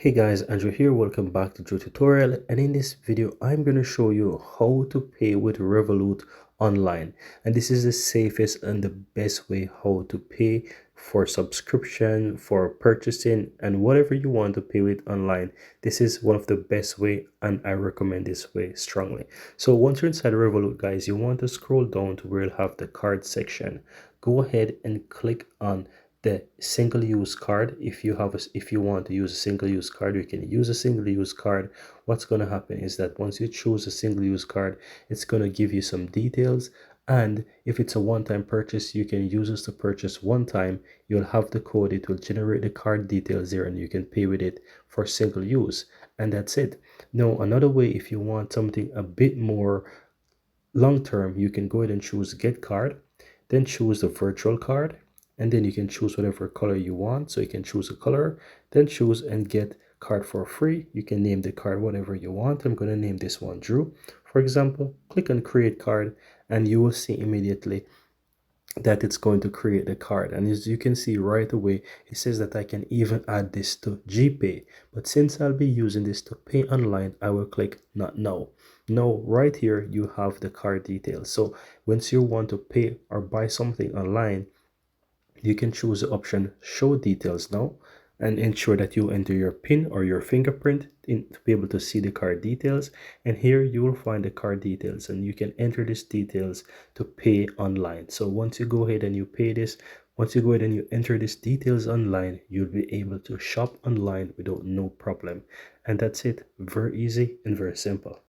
Hey guys, Andrew here. Welcome back to Joe Tutorial, and in this video I'm going to show you how to pay with Revolut online. And this is the safest and the best way how to pay for subscription, for purchasing, and whatever you want to pay with online. This is one of the best way, and I recommend this way strongly. So once you're inside Revolut, guys, you want to scroll down to where you'll have the card section. Go ahead and click on the single use card. If you want to use a single use card, you can use a single use card. What's going to happen is that once you choose a single use card, it's going to give you some details, and if it's a one-time purchase, you can use this to purchase one time. You'll have the code, it will generate the card details there, and you can pay with it for single use, and that's it. Now another way, if you want something a bit more long term, you can go ahead and choose get card, then choose the virtual card, and then you can choose whatever color you want. So you can choose a color, then choose and get card for free. You can name the card whatever you want. I'm going to name this one Drew, for example. Click on create card, and you will see immediately that it's going to create the card. And as you can see right away, it says that I can even add this to GPay, but since I'll be using this to pay online, I will click not now. Now right here you have the card details. So once you want to pay or buy something online, you can choose the option show details now, and ensure that you enter your PIN or your fingerprint to be able to see the card details. And here you will find the card details, and you can enter these details to pay online. So once you go ahead and you pay this, once you go ahead and you enter these details online, you'll be able to shop online without no problem. And that's it. Very easy and very simple.